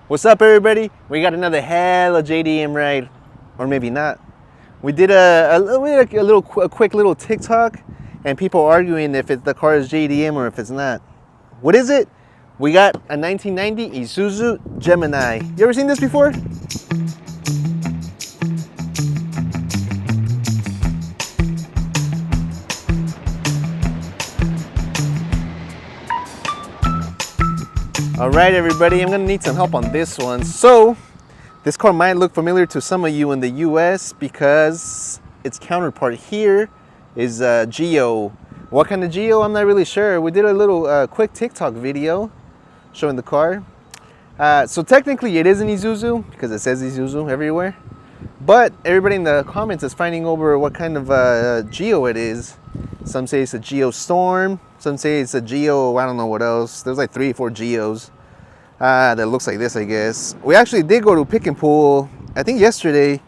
What's up, everybody? We got another hella JDM ride, or maybe not. We did a quick little TikTok, and people arguing if the car is JDM or if it's not. What is it? We got a 1990 Isuzu Gemini. You ever seen this before? All right, everybody, I'm gonna need some help on this one. So, this car might look familiar to some of you in the US because its counterpart here is Geo. What kind of Geo? I'm not really sure. We did a little quick TikTok video showing the car. So technically it is an Isuzu because it says Isuzu everywhere. But everybody in the comments is fighting over what kind of Geo it is. Some say it's a Geo Storm. Some say it's a Geo, I don't know what else. There's like 3 or 4 Geos that looks like this, I guess. We actually did go to Pick and Pull, I think yesterday.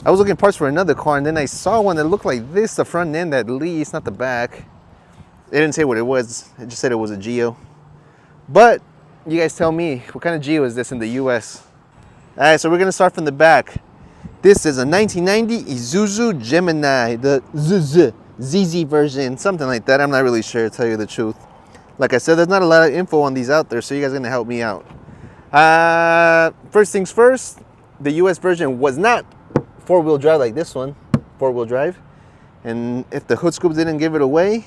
I was looking parts for another car, and then I saw one that looked like this, the front end at least, not the back. It didn't say what it was. It just said it was a Geo. But you guys tell me, what kind of Geo is this in the US? All right, so we're gonna start from the back. This is a 1990 Isuzu Gemini, the ZZ version, something like that. I'm not really sure, to tell you the truth. Like I said, there's not a lot of info on these out there, so you guys are gonna help me out. First things first, the US version was not 4-wheel drive like this one, 4-wheel drive. And if the hood scoop didn't give it away,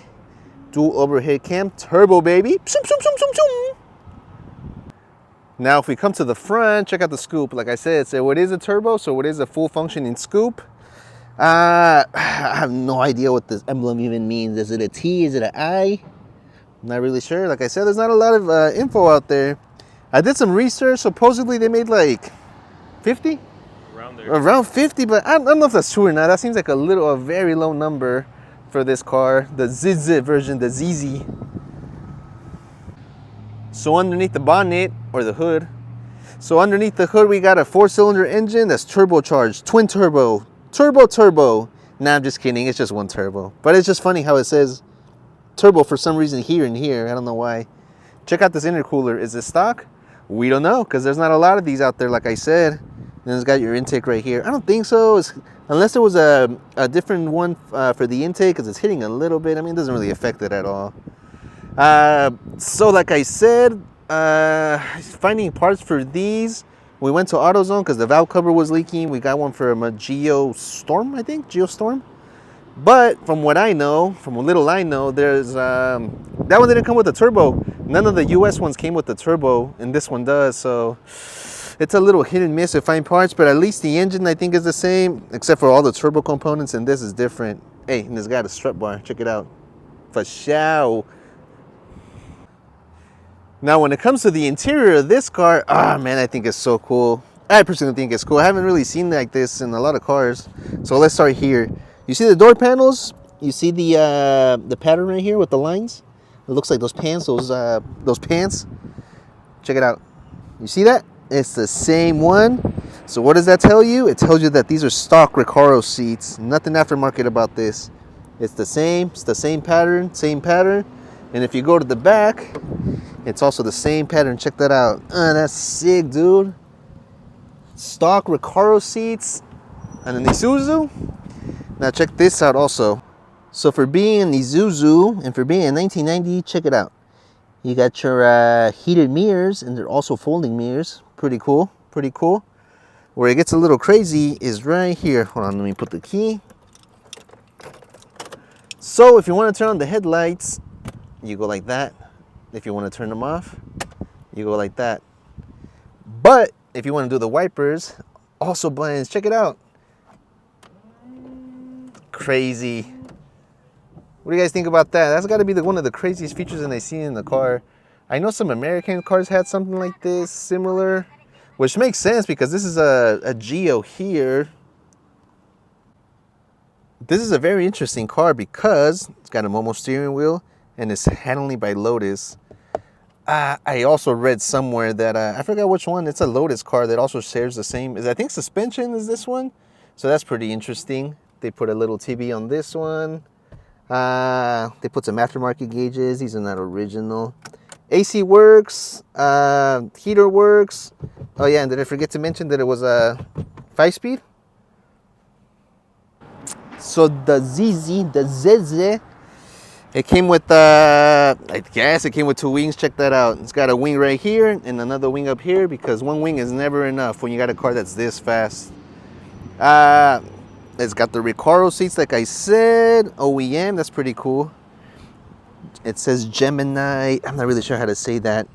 dual overhead cam, turbo baby. Now if we come to the front, check out the scoop. Like I said, so it is a turbo, so it is a full functioning scoop. I have no idea what this emblem even means. Is it a T? Is it an I? I'm not really sure. Like I said, there's not a lot of info out there. I did some research. Supposedly they made like 50? Around there. Around 50, but I don't know if that's true or not. That seems like a very low number for this car. The ZZ version, the ZZ. So underneath the bonnet, or the hood. So underneath the hood, we got a 4-cylinder engine that's turbocharged, twin turbo. Turbo. Nah, I'm just kidding. It's just one turbo. But it's just funny how it says turbo for some reason here and here. I don't know why. Check out this intercooler. Is it stock? We don't know because there's not a lot of these out there, like I said. And it's got your intake right here. I don't think so. Unless there was a different one for the intake because it's hitting a little bit. I mean, it doesn't really affect it at all. So like I said, finding parts for these. We went to AutoZone because the valve cover was leaking. We got one from a Geo Storm, I think, Geo Storm. But from what I know, from what little I know, there's that one didn't come with the turbo. None of the US ones came with the turbo, and this one does. So it's a little hit and miss to find parts, but at least the engine I think is the same, except for all the turbo components, and this is different. Hey, and it's got a strut bar. Check it out. For sure. Now, when it comes to the interior of this car, man, I think it's so cool. I personally think it's cool. I haven't really seen like this in a lot of cars. So let's start here. You see the door panels? You see the pattern right here with the lines? It looks like those pants, those pants. Check it out. You see that? It's the same one. So what does that tell you? It tells you that these are stock Recaro seats. Nothing aftermarket about this. It's the same pattern, And if you go to the back, it's also the same pattern. Check that out. That's sick, dude. Stock Recaro seats and an Isuzu. Now check this out also. So for being an Isuzu and for being a 1990, check it out. You got your heated mirrors, and they're also folding mirrors. Pretty cool. Where it gets a little crazy is right here. Hold on, let me put the key. So if you want to turn on the headlights, you go like that. If you want to turn them off, you go like that. But if you want to do the wipers, also buttons. Check it out. Crazy. What do you guys think about that? That's got to be one of the craziest features that I've seen in the car. I know some American cars had something like this, similar, which makes sense because this is a Geo here. This is a very interesting car because it's got a Momo steering wheel and it's handling by Lotus. I also read somewhere that, I forgot which one, it's a Lotus car that also shares the same, I think suspension is this one. So that's pretty interesting. They put a little TV on this one. They put some aftermarket gauges. These are not original. AC works, heater works, Oh yeah, and did I forget to mention that it was a 5-speed? So the ZZ, it came with, I guess it came with 2 wings. Check that out. It's got a wing right here and another wing up here, because 1 wing is never enough when you got a car that's this fast. It's got the Recaro seats, like I said, OEM. That's pretty cool. It says Gemini. I'm not really sure how to say that.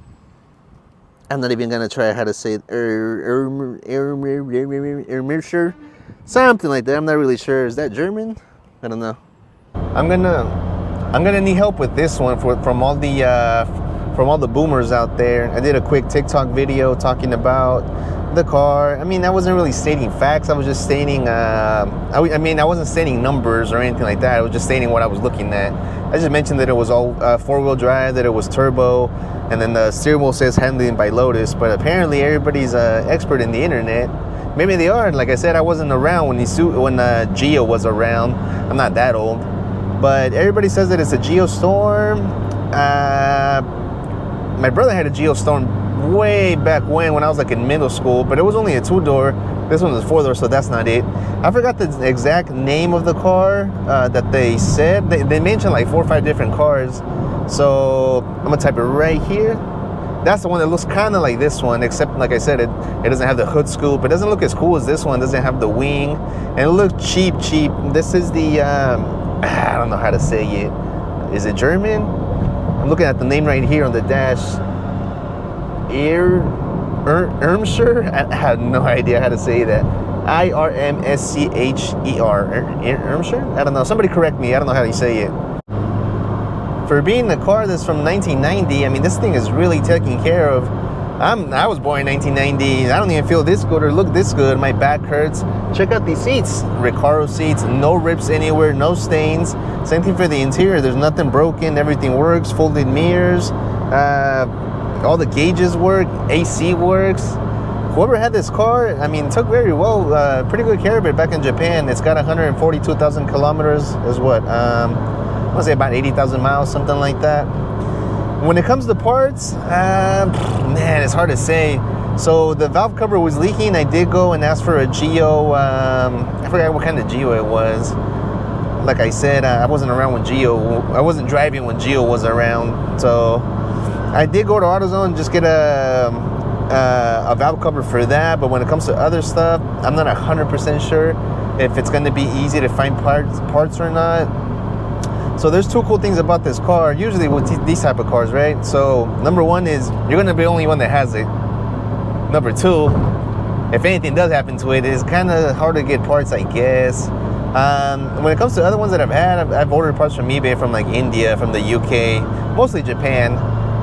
I'm not even gonna try how to say it. Something like that. I'm not really sure. Is that German? I don't know. I'm gonna need help with this one from all the boomers out there. I did a quick TikTok video talking about the car. I mean, I wasn't really stating facts. I was just stating. I wasn't stating numbers or anything like that. I was just stating what I was looking at. I just mentioned that it was all 4-wheel drive, that it was turbo, and then the steering wheel says handling by Lotus. But apparently, everybody's expert in the internet. Maybe they are. Like I said, I wasn't around when Geo was around. I'm not that old. But everybody says that it's a Geostorm. My brother had a Geostorm way back when I was like in middle school, but it was only a 2-door. This one was 4-door, so that's not it. I forgot the exact name of the car that they said. They mentioned like 4 or 5 different cars. So I'm gonna type it right here. That's the one that looks kind of like this one, except like I said, it doesn't have the hood scoop. It doesn't look as cool as this one. It doesn't have the wing, and it looks cheap. This is the I don't know how to say it. Is it German? I'm looking at the name right here on the dash. Irmscher? I have no idea how to say that. IRMSCHER. Irmscher? I don't know. Somebody correct me. I don't know how you say it. For being a car that's from 1990, I mean, this thing is really taken care of. I was born in 1990. I don't even feel this good or look this good. My back hurts. Check out these seats. Recaro seats. No rips anywhere. No stains. Same thing for the interior. There's nothing broken. Everything works. Folded mirrors. All the gauges work. AC works. Whoever had this car, I mean, took very well, pretty good care of it back in Japan. It's got 142,000 kilometers. Is what? I want to say about 80,000 miles, something like that. When it comes to parts, man, it's hard to say. So the valve cover was leaking. I did go and ask for a Geo. I forgot what kind of Geo it was. Like I said, I wasn't around when I wasn't driving when Geo was around. So I did go to AutoZone and just get a valve cover for that. But when it comes to other stuff, I'm not 100% sure if it's going to be easy to find parts or not. So there's 2 cool things about this car, usually with these type of cars, right? So number 1 is you're gonna be the only one that has it. Number 2, if anything does happen to it, it's kind of hard to get parts, I guess. When it comes to other ones that I've had, I've ordered parts from eBay from like India, from the UK, mostly Japan.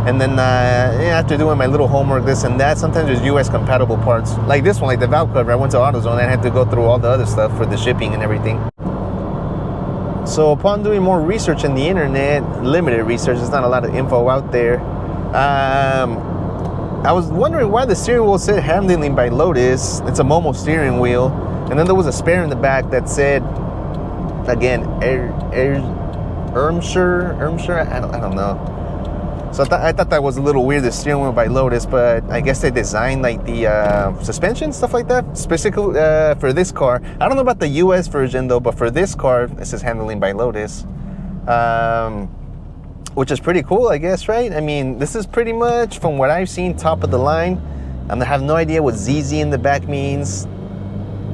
And then after doing my little homework, this and that, sometimes there's US compatible parts. Like this one, like the valve cover, I went to AutoZone and I had to go through all the other stuff for the shipping and everything. So upon doing more research on the internet, limited research, there's not a lot of info out there. I was wondering why the steering wheel said handling by Lotus. It's a Momo steering wheel. And then there was a spare in the back that said, again, Irmscher, I don't know. So I thought that was a little weird, the steering wheel by Lotus, but I guess they designed like the suspension, stuff like that, specifically for this car. I don't know about the US version though, but for this car, it says handling by Lotus, which is pretty cool, I guess, right? I mean, this is pretty much, from what I've seen, top of the line. I have no idea what ZZ in the back means.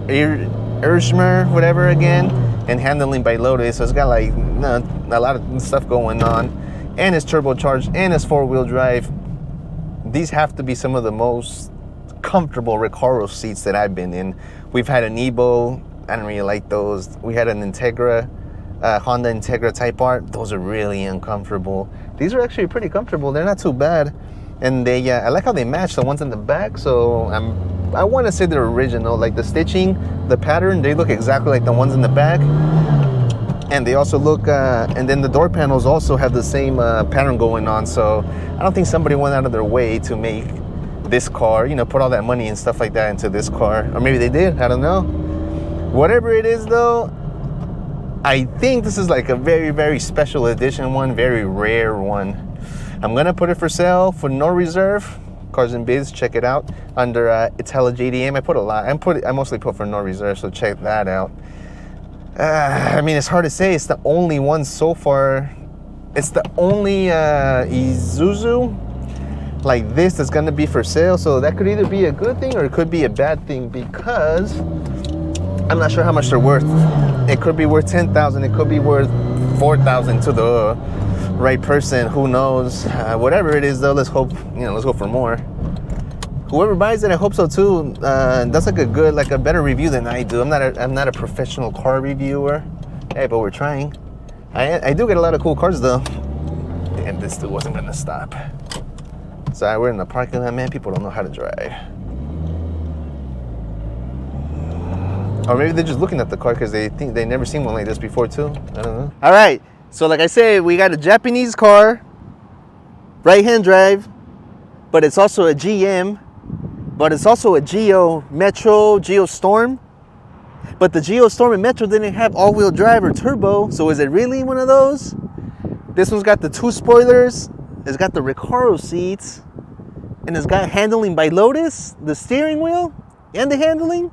Irschmer, whatever again, and handling by Lotus. So it's got like a lot of stuff going on. And it's turbocharged and it's 4-wheel drive. These have to be some of the most comfortable Recaro seats that I've been in. We've had an Evo, I don't really like those. We had an Integra, Honda Integra Type R. Those are really uncomfortable. These are actually pretty comfortable. They're not too bad. And they, I like how they match the ones in the back. So I want to say they're original. Like the stitching, the pattern, they look exactly like the ones in the back. And they also look, and then the door panels also have the same pattern going on. So I don't think somebody went out of their way to make this car, you know, put all that money and stuff like that into this car. Or maybe they did, I don't know. Whatever it is though, I think this is like a very, very special edition one, very rare one. I'm gonna put it for sale for no reserve. Cars and Biz, check it out under IntelliJDM. I put a lot. I mostly put for no reserve, so check that out. I mean, it's hard to say. It's the only one so far. It's the only Isuzu like this that's gonna be for sale. So that could either be a good thing or it could be a bad thing, because I'm not sure how much they're worth. It could be worth 10,000. It could be worth 4,000 to the right person. Who knows? Whatever it is, though, let's hope. Let's go for more. Whoever buys it, I hope so too. That's like a better review than I do. I'm not a professional car reviewer. Hey, but we're trying. I do get a lot of cool cars though. And this dude wasn't gonna stop. Sorry, we're in the parking lot, man. People don't know how to drive. Or maybe they're just looking at the car because they think they never seen one like this before too. I don't know. All right, so like I said, we got a Japanese car, right-hand drive, but it's also a GM, but it's also a Geo Metro, Geo Storm. But the Geo Storm and Metro didn't have all-wheel drive or turbo, so is it really one of those? This one's got the 2 spoilers, it's got the Recaro seats, and it's got handling by Lotus, the steering wheel, and the handling.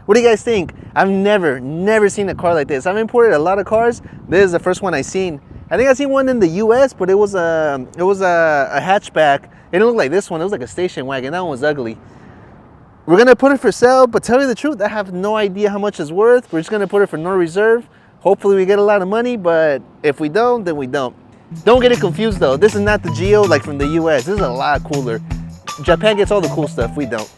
What do you guys think? I've never seen a car like this. I've imported a lot of cars. This is the first one I seen. I think I seen one in the US, but it was a hatchback. It didn't look like this one. It was like a station wagon. That one was ugly. We're gonna put it for sale, but tell you the truth, I have no idea how much it's worth. We're just gonna put it for no reserve. Hopefully we get a lot of money, but if we don't, then we don't. Don't get it confused though. This is not the Geo like from the US. This is a lot cooler. Japan gets all the cool stuff. We don't.